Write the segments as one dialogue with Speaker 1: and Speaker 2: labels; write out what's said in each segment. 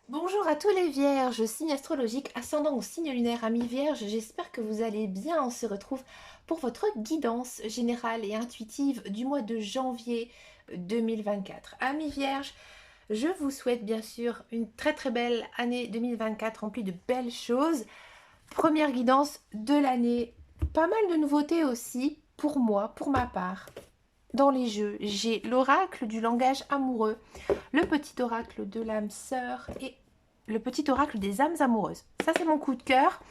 Speaker 1: Bonjour à tous les vierges, signe astrologique, ascendant au signe lunaire, amis vierges, j'espère que vous allez bien. On se retrouve pour votre guidance générale et intuitive du mois de janvier 2024. Amis vierges, je vous souhaite bien sûr une très belle année 2024 remplie de belles choses. Première guidance de l'année, pas mal de nouveautés aussi pour moi, pour ma part. Dans les jeux, j'ai l'oracle du langage amoureux, le petit oracle de l'âme sœur et le petit oracle des âmes amoureuses. Ça, c'est mon coup de cœur.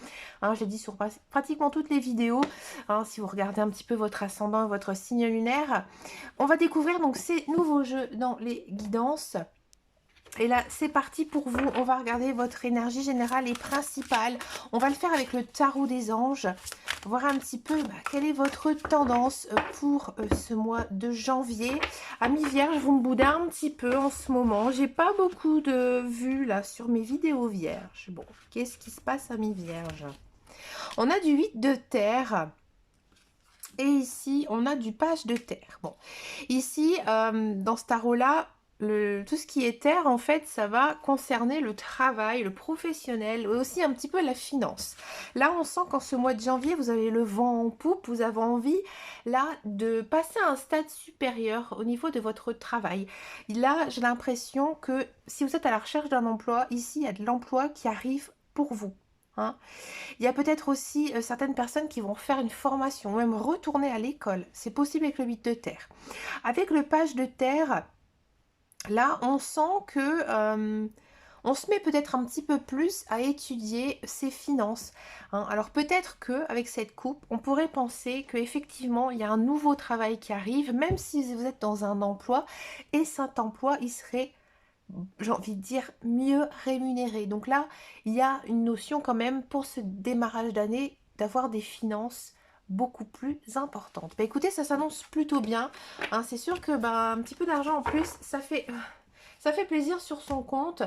Speaker 1: Hein, je l'ai dit sur pratiquement toutes les vidéos. Hein, si vous regardez un petit peu votre ascendant et votre signe lunaire, on va découvrir donc ces nouveaux jeux dans les guidances. Et là, c'est parti pour vous. On va regarder votre énergie générale et principale. On va le faire avec le tarot des anges. Voir un petit peu quelle est votre tendance pour ce mois de janvier. Amis vierges, vous me boudez un petit peu en ce moment. J'ai pas beaucoup de vues là sur mes vidéos vierges. Bon, qu'est-ce qui se passe, amis vierges? On a du 8 de terre. Et ici, on a du page de terre. Bon, ici, dans ce tarot-là, tout ce qui est terre, en fait, ça va concerner le travail, le professionnel, et aussi un petit peu la finance. Là, on sent qu'en ce mois de janvier, vous avez le vent en poupe, vous avez envie, là, de passer à un stade supérieur au niveau de votre travail. Là, j'ai l'impression que si vous êtes à la recherche d'un emploi, ici, il y a de l'emploi qui arrive pour vous. Hein. Il y a peut-être aussi certaines personnes qui vont faire une formation, ou même retourner à l'école. C'est possible avec le 8 de terre. Avec le page de terre, là, on sent que on se met peut-être un petit peu plus à étudier ses finances. Hein. Alors peut-être que avec cette coupe, on pourrait penser qu'effectivement, il y a un nouveau travail qui arrive, même si vous êtes dans un emploi, et cet emploi, il serait, j'ai envie de dire, mieux rémunéré. Donc là, il y a une notion quand même pour ce démarrage d'année d'avoir des finances beaucoup plus importantes. Bah écoutez, ça s'annonce plutôt bien. Hein, c'est sûr que un petit peu d'argent en plus, ça fait plaisir sur son compte.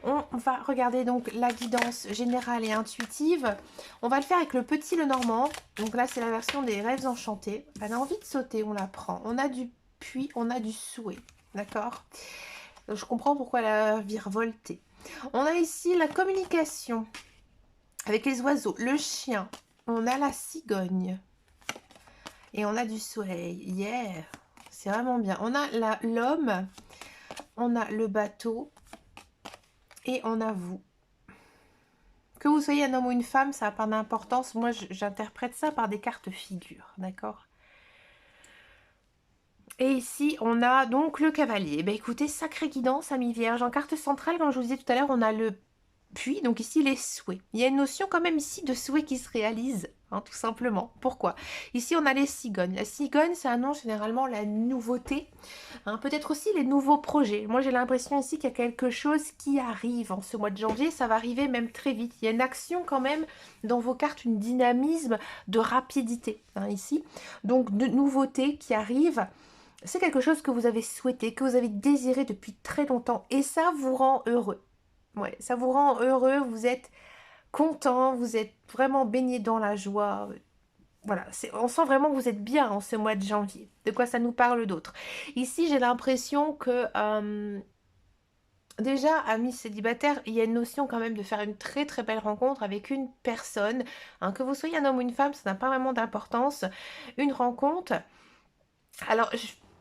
Speaker 1: On va regarder donc la guidance générale et intuitive. On va le faire avec le petit Lenormand. Donc là, c'est la version des rêves enchantés. Elle a envie de sauter, on la prend. On a du puits, on a du souhait. D'accord? Je comprends pourquoi elle a virevolté. On a ici la communication avec les oiseaux, le chien. On a la cigogne. Et on a du soleil. Yeah! C'est vraiment bien. On a l'homme. On a le bateau. Et on a vous. Que vous soyez un homme ou une femme, ça n'a pas d'importance. Moi, j'interprète ça par des cartes figures. D'accord? Et ici, on a donc le cavalier. Ben écoutez, sacrée guidance, amis vierges. En carte centrale, comme je vous disais tout à l'heure, on a le puits, donc ici les souhaits. Il y a une notion quand même ici de souhait qui se réalise, hein, tout simplement. Pourquoi? Ici, on a les cigognes. La cigogne, ça annonce généralement la nouveauté, hein, peut-être aussi les nouveaux projets. Moi, j'ai l'impression ici qu'il y a quelque chose qui arrive en ce mois de janvier. Ça va arriver même très vite. Il y a une action quand même dans vos cartes, une dynamisme de rapidité, hein, ici. Donc, de nouveautés qui arrivent. C'est quelque chose que vous avez souhaité, que vous avez désiré depuis très longtemps. Et ça vous rend heureux. Ouais, ça vous rend heureux, vous êtes content, vous êtes vraiment baigné dans la joie. Voilà, on sent vraiment que vous êtes bien en ce mois de janvier. De quoi ça nous parle d'autre? Ici, j'ai l'impression que déjà, amis célibataires, il y a une notion quand même de faire une très belle rencontre avec une personne. Hein, que vous soyez un homme ou une femme, ça n'a pas vraiment d'importance. Une rencontre. Alors,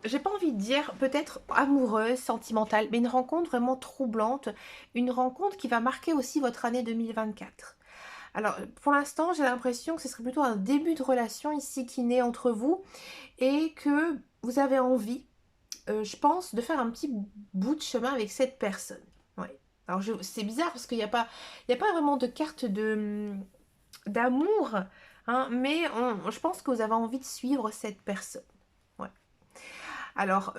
Speaker 1: j'ai pas envie de dire peut-être amoureuse, sentimentale, mais une rencontre vraiment troublante, une rencontre qui va marquer aussi votre année 2024. Alors, pour l'instant, j'ai l'impression que ce serait plutôt un début de relation ici qui naît entre vous et que vous avez envie, je pense, de faire un petit bout de chemin avec cette personne. Ouais. Alors, c'est bizarre parce qu'il n'y a pas vraiment de carte d'amour, hein, mais je pense que vous avez envie de suivre cette personne. Ouais. Alors,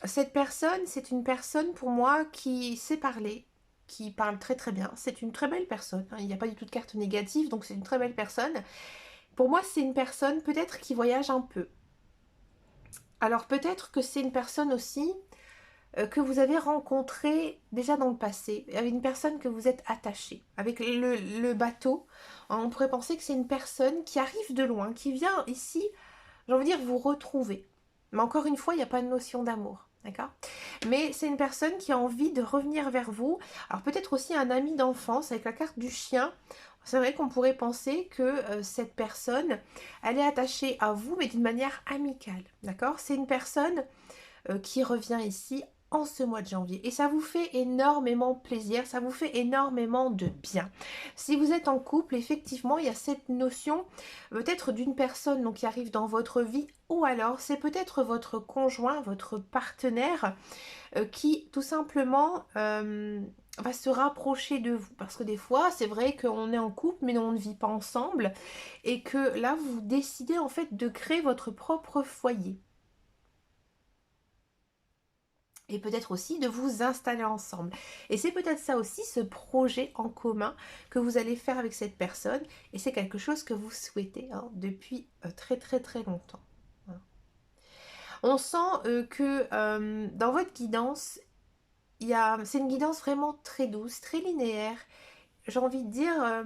Speaker 1: cette personne, c'est une personne pour moi qui sait parler, qui parle très bien. C'est une très belle personne. Hein. Il n'y a pas du tout de carte négative, donc c'est une très belle personne. Pour moi, c'est une personne peut-être qui voyage un peu. Alors peut-être que c'est une personne aussi que vous avez rencontrée déjà dans le passé, avec une personne que vous êtes attaché. Avec le bateau, hein, on pourrait penser que c'est une personne qui arrive de loin, qui vient ici, j'ai envie de dire, vous retrouver. Mais encore une fois, il n'y a pas de notion d'amour. D'accord? Mais c'est une personne qui a envie de revenir vers vous. Alors peut-être aussi un ami d'enfance avec la carte du chien. C'est vrai qu'on pourrait penser que cette personne, elle est attachée à vous, mais d'une manière amicale. D'accord? C'est une personne qui revient ici en ce mois de janvier. Et ça vous fait énormément plaisir, ça vous fait énormément de bien. Si vous êtes en couple, effectivement, il y a cette notion peut-être d'une personne donc, qui arrive dans votre vie, ou alors c'est peut-être votre conjoint, votre partenaire qui tout simplement va se rapprocher de vous. Parce que des fois, c'est vrai qu'on est en couple, mais on ne vit pas ensemble. Et que là, vous décidez en fait de créer votre propre foyer. Et peut-être aussi de vous installer ensemble. Et c'est peut-être ça aussi, ce projet en commun que vous allez faire avec cette personne. Et c'est quelque chose que vous souhaitez hein, depuis très très très longtemps. Hein. On sent que dans votre guidance, c'est une guidance vraiment très douce, très linéaire. J'ai envie de dire,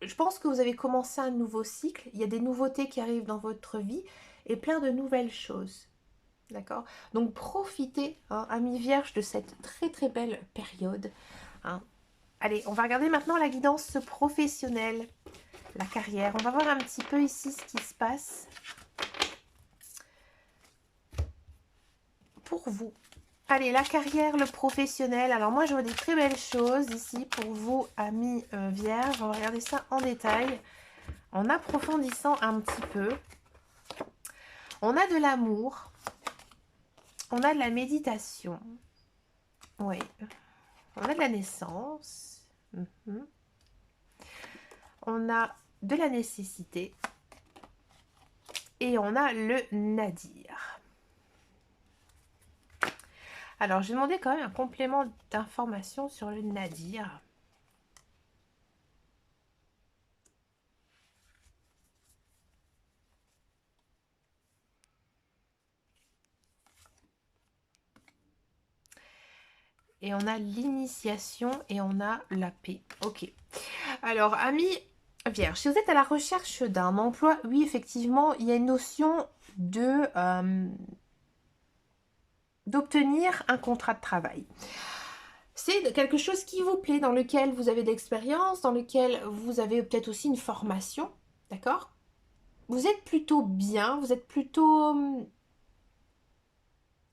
Speaker 1: je pense que vous avez commencé un nouveau cycle. Il y a des nouveautés qui arrivent dans votre vie et plein de nouvelles choses. D'accord? Donc profitez, hein, amis vierges, de cette très très belle période. Hein. Allez, on va regarder maintenant la guidance professionnelle, la carrière. On va voir un petit peu ici ce qui se passe pour vous. Allez, la carrière, le professionnel. Alors moi, je vois des très belles choses ici pour vous, amis vierges. On va regarder ça en détail, en approfondissant un petit peu. On a de l'amour. On a de la méditation. Oui. On a de la naissance. On a de la nécessité. Et on a le nadir. Alors, je vais demander quand même un complément d'information sur le nadir. Et on a l'initiation et on a la paix. Ok. Alors, amis vierges, si vous êtes à la recherche d'un emploi, oui, effectivement, il y a une notion de d'obtenir un contrat de travail. C'est quelque chose qui vous plaît, dans lequel vous avez de l'expérience, dans lequel vous avez peut-être aussi une formation, d'accord? Vous êtes plutôt bien, vous êtes plutôt,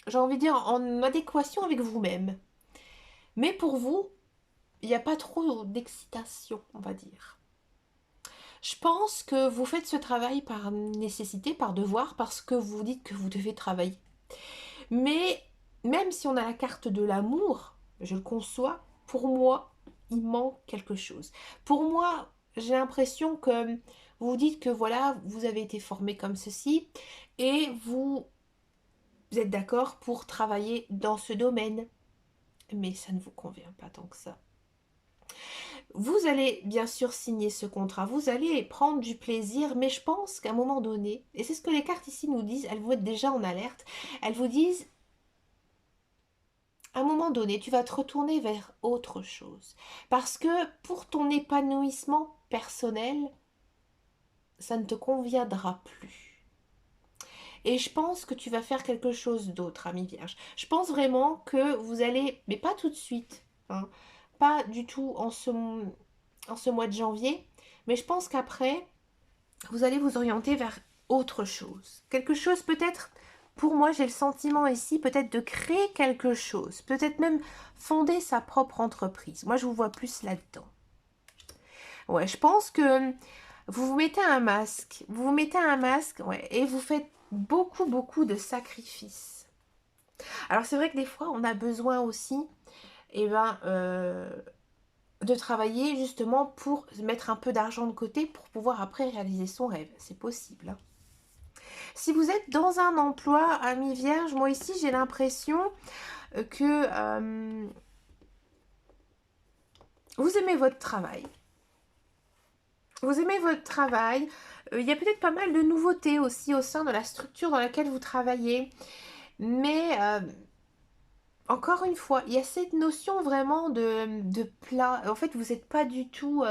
Speaker 1: j'ai envie de dire, en adéquation avec vous-même. Mais pour vous, il n'y a pas trop d'excitation, on va dire. Je pense que vous faites ce travail par nécessité, par devoir, parce que vous dites que vous devez travailler. Mais même si on a la carte de l'amour, je le conçois, pour moi, il manque quelque chose. Pour moi, j'ai l'impression que vous vous dites que voilà, vous avez été formé comme ceci et vous êtes d'accord pour travailler dans ce domaine. Mais ça ne vous convient pas tant que ça. Vous allez bien sûr signer ce contrat, vous allez prendre du plaisir, mais je pense qu'à un moment donné, et c'est ce que les cartes ici nous disent, elles vont être déjà en alerte, elles vous disent, à un moment donné, tu vas te retourner vers autre chose. Parce que pour ton épanouissement personnel, ça ne te conviendra plus. Et je pense que tu vas faire quelque chose d'autre, ami vierge. Je pense vraiment que vous allez, mais pas tout de suite, hein, pas du tout en ce mois de janvier, mais je pense qu'après, vous allez vous orienter vers autre chose. Quelque chose peut-être, pour moi j'ai le sentiment ici, peut-être de créer quelque chose, peut-être même fonder sa propre entreprise. Moi je vous vois plus là-dedans. Ouais, je pense que vous vous mettez un masque, ouais, et vous faites beaucoup, beaucoup de sacrifices. Alors c'est vrai que des fois on a besoin aussi, eh ben, de travailler justement pour mettre un peu d'argent de côté pour pouvoir après réaliser son rêve. C'est possible. Hein. Si vous êtes dans un emploi, ami vierge, moi ici j'ai l'impression que vous aimez votre travail. Vous aimez votre travail. Il y a peut-être pas mal de nouveautés aussi au sein de la structure dans laquelle vous travaillez. Mais encore une fois, il y a cette notion vraiment de plat. En fait, vous n'êtes pas du tout...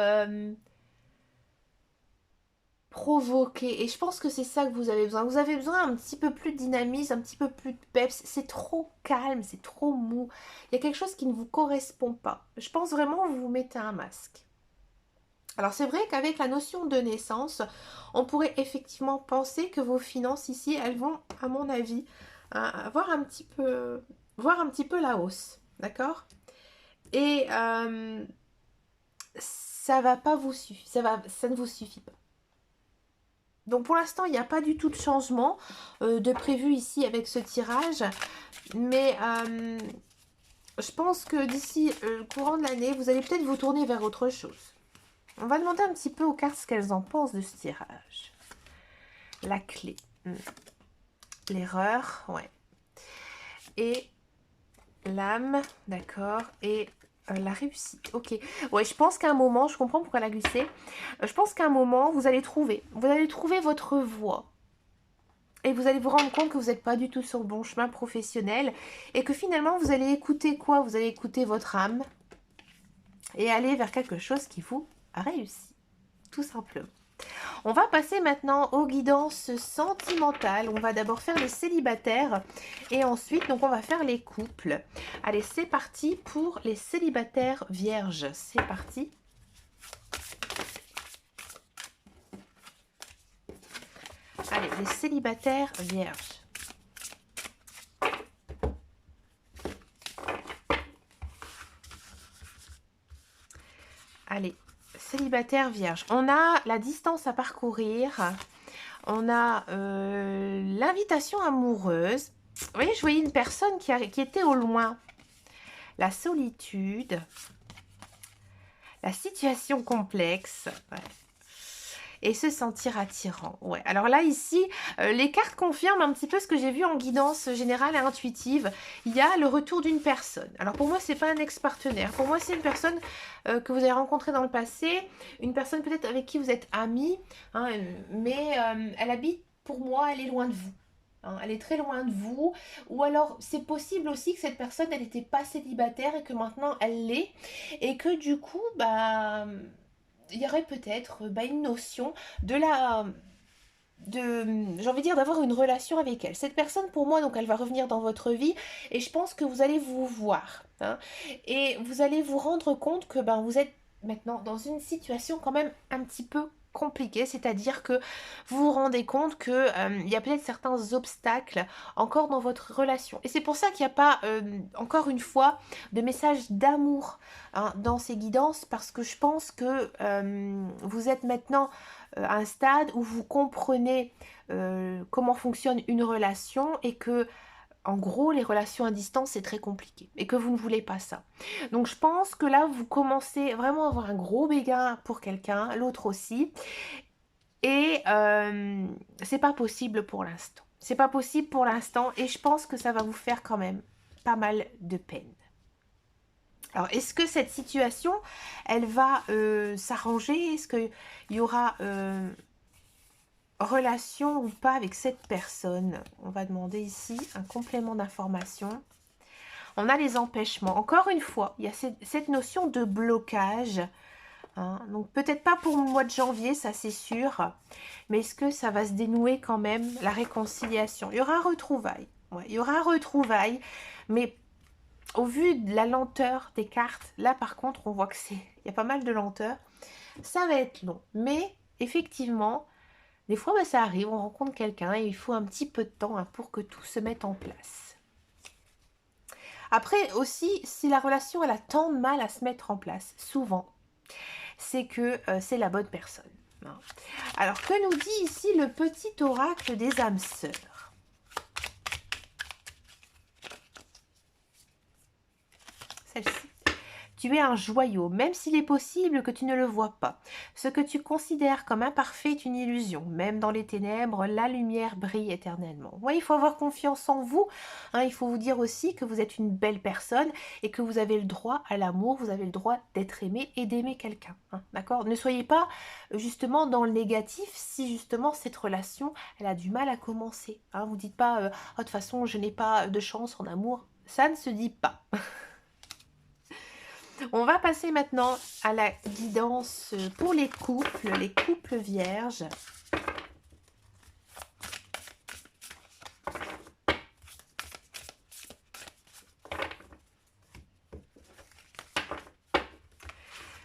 Speaker 1: provoquer. Et je pense que c'est ça que vous avez besoin. Vous avez besoin un petit peu plus de dynamisme, un petit peu plus de peps. C'est trop calme, c'est trop mou. Il y a quelque chose qui ne vous correspond pas. Je pense vraiment que vous vous mettez un masque. Alors c'est vrai qu'avec la notion de naissance, on pourrait effectivement penser que vos finances ici, elles vont, à mon avis, avoir voir un petit peu la hausse. D'accord? Et ça va pas vous suffire. Ça ne vous suffit pas. Donc pour l'instant, il n'y a pas du tout de changement de prévu ici avec ce tirage. Mais je pense que d'ici le courant de l'année, vous allez peut-être vous tourner vers autre chose. On va demander un petit peu aux cartes ce qu'elles en pensent de ce tirage. La clé. L'erreur, ouais. Et l'âme, d'accord. Et la réussite, ok. Ouais, je pense qu'à un moment, je comprends pourquoi elle a glissé. Je pense qu'à un moment, vous allez trouver votre voie. Et vous allez vous rendre compte que vous n'êtes pas du tout sur le bon chemin professionnel. Et que finalement, vous allez écouter quoi? Vous allez écouter votre âme. Et aller vers quelque chose qui vous a réussi. Tout simplement. On va passer maintenant aux guidances sentimentales. On va d'abord faire les célibataires. Et ensuite, donc on va faire les couples. Allez, c'est parti pour les célibataires vierges. C'est parti. Allez, les célibataires vierges. Allez, célibataire vierge. On a la distance à parcourir. On a l'invitation amoureuse. Vous voyez, je voyais une personne qui était au loin. La solitude. La situation complexe. Ouais. Et se sentir attirant. Ouais. Alors là, ici, les cartes confirment un petit peu ce que j'ai vu en guidance générale et intuitive. Il y a le retour d'une personne. Alors pour moi, c'est pas un ex-partenaire. Pour moi, c'est une personne que vous avez rencontrée dans le passé. Une personne peut-être avec qui vous êtes amis. Hein, mais elle habite, pour moi, elle est loin de vous. Hein, elle est très loin de vous. Ou alors, c'est possible aussi que cette personne, elle n'était pas célibataire et que maintenant, elle l'est. Et que du coup, bah il y aurait peut-être une notion de j'ai envie de dire, d'avoir une relation avec elle. Cette personne, pour moi, donc elle va revenir dans votre vie et je pense que vous allez vous voir. Hein, et vous allez vous rendre compte que vous êtes maintenant dans une situation quand même un petit peu compliquée, c'est-à-dire que vous vous rendez compte que il y a peut-être certains obstacles encore dans votre relation. Et c'est pour ça qu'il n'y a pas, encore une fois, de message d'amour dans ces guidances, parce que je pense que vous êtes maintenant à un stade où vous comprenez comment fonctionne une relation et que en gros, les relations à distance, c'est très compliqué et que vous ne voulez pas ça. Donc, je pense que là, vous commencez vraiment à avoir un gros béguin pour quelqu'un, l'autre aussi. Et c'est pas possible pour l'instant. C'est pas possible pour l'instant et je pense que ça va vous faire quand même pas mal de peine. Alors, est-ce que cette situation, elle va s'arranger? Est-ce qu'il y aura relation ou pas avec cette personne? On va demander ici un complément d'information. On a les empêchements. Encore une fois, il y a cette notion de blocage. Hein. Donc peut-être pas pour le mois de janvier, ça c'est sûr. Mais est-ce que ça va se dénouer quand même, la réconciliation? Il y aura un retrouvaille. Ouais, il y aura un retrouvaille. Mais au vu de la lenteur des cartes, là par contre, on voit que il y a pas mal de lenteur. Ça va être long. Mais effectivement, des fois, ça arrive, on rencontre quelqu'un et il faut un petit peu de temps pour que tout se mette en place. Après aussi, si la relation elle a tant de mal à se mettre en place, souvent, c'est que c'est la bonne personne. Hein. Alors, que nous dit ici le petit oracle des âmes sœurs? Celle-ci. Tu es un joyau, même s'il est possible que tu ne le vois pas. Ce que tu considères comme imparfait est une illusion. Même dans les ténèbres, la lumière brille éternellement. Oui, il faut avoir confiance en vous. Hein, il faut vous dire aussi que vous êtes une belle personne et que vous avez le droit à l'amour, vous avez le droit d'être aimé et d'aimer quelqu'un. Hein, d'accord? Ne soyez pas justement dans le négatif si justement cette relation, elle a du mal à commencer. Hein, vous ne dites pas, de toute façon, je n'ai pas de chance en amour. Ça ne se dit pas. On va passer maintenant à la guidance pour les couples vierges.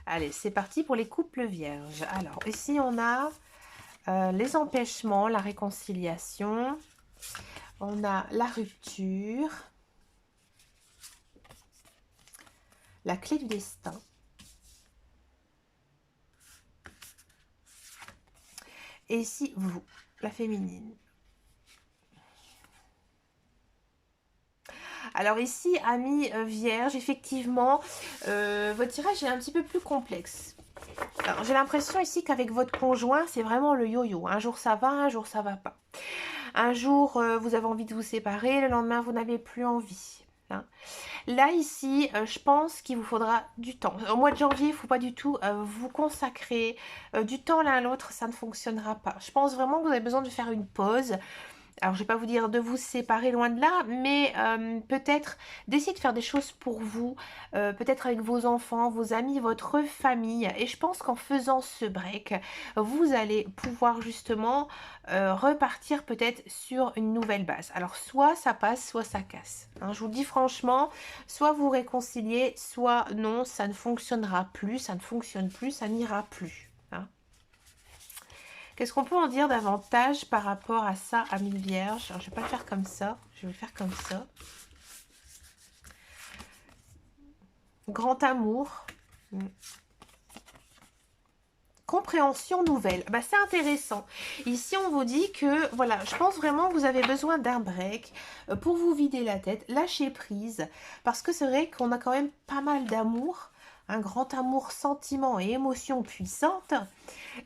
Speaker 1: Allez, c'est parti pour les couples vierges. Alors, ici, on a les empêchements, la réconciliation. On a la rupture. La clé du destin. Et ici, vous, la féminine. Alors ici, amis vierges, effectivement, votre tirage est un petit peu plus complexe. Alors j'ai l'impression ici qu'avec votre conjoint, c'est vraiment le yo-yo. Un jour ça va, un jour ça va pas. Un jour, vous avez envie de vous séparer, le lendemain, vous n'avez plus envie. Hein. Là, ici, je pense qu'il vous faudra du temps. Au mois de janvier, il ne faut pas du tout vous consacrer du temps l'un à l'autre, ça ne fonctionnera pas. Je pense vraiment que vous avez besoin de faire une pause. Alors, je ne vais pas vous dire de vous séparer loin de là, mais peut-être d'essayer de faire des choses pour vous, peut-être avec vos enfants, vos amis, votre famille. Et je pense qu'en faisant ce break, vous allez pouvoir justement repartir peut-être sur une nouvelle base. Alors, soit ça passe, soit ça casse. Hein, je vous le dis franchement, soit vous réconciliez, soit non, ça ne fonctionnera plus, ça ne fonctionne plus, ça n'ira plus. Hein. Qu'est-ce qu'on peut en dire davantage par rapport à ça, amis vierges? Alors, je ne vais pas le faire comme ça. Je vais le faire comme ça. Grand amour. Compréhension nouvelle. Bah, c'est intéressant. Ici, on vous dit que, voilà, je pense vraiment que vous avez besoin d'un break pour vous vider la tête, lâcher prise. Parce que c'est vrai qu'on a quand même pas mal d'amour. Un grand amour, sentiment et émotions puissantes.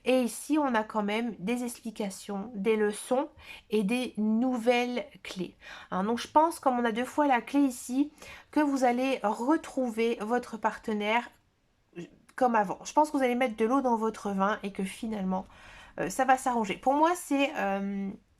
Speaker 1: Et ici, on a quand même des explications, des leçons et des nouvelles clés. Hein, donc, je pense, comme on a deux fois la clé ici, que vous allez retrouver votre partenaire comme avant. Je pense que vous allez mettre de l'eau dans votre vin et que finalement, ça va s'arranger. Pour moi, c'est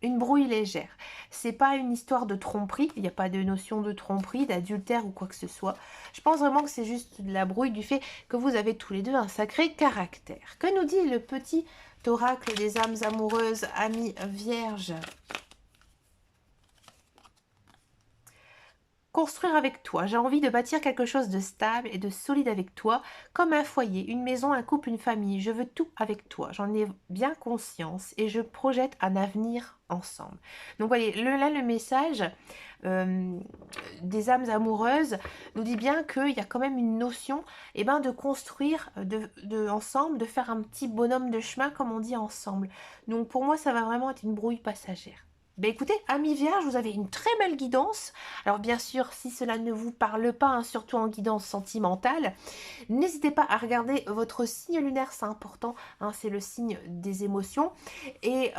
Speaker 1: une brouille légère. C'est pas une histoire de tromperie. Il n'y a pas de notion de tromperie, d'adultère ou quoi que ce soit. Je pense vraiment que c'est juste de la brouille du fait que vous avez tous les deux un sacré caractère. Que nous dit le petit oracle des âmes amoureuses, amis vierges? Construire avec toi. J'ai envie de bâtir quelque chose de stable et de solide avec toi, comme un foyer, une maison, un couple, une famille. Je veux tout avec toi. J'en ai bien conscience et je projette un avenir ensemble. Donc, voyez, là, le message des âmes amoureuses nous dit bien qu'il y a quand même une notion de construire ensemble, de faire un petit bonhomme de chemin, comme on dit, ensemble. Donc, pour moi, ça va vraiment être une brouille passagère. Ben écoutez, amis vierges, vous avez une très belle guidance. Alors bien sûr, si cela ne vous parle pas, hein, surtout en guidance sentimentale, n'hésitez pas à regarder votre signe lunaire, c'est important, hein, c'est le signe des émotions. Et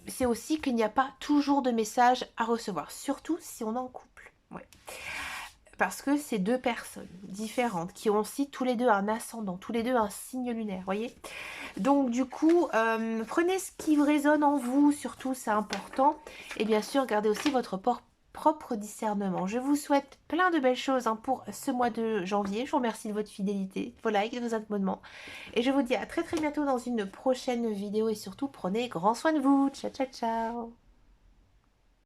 Speaker 1: c'est aussi qu'il n'y a pas toujours de messages à recevoir, surtout si on est en couple. Ouais. Parce que c'est deux personnes différentes qui ont aussi tous les deux un ascendant, tous les deux un signe lunaire, voyez. Donc du coup, prenez ce qui résonne en vous, surtout c'est important. Et bien sûr, gardez aussi votre propre discernement. Je vous souhaite plein de belles choses pour ce mois de janvier. Je vous remercie de votre fidélité, vos likes, vos abonnements. Et je vous dis à très bientôt dans une prochaine vidéo. Et surtout, prenez grand soin de vous. Ciao, ciao, ciao.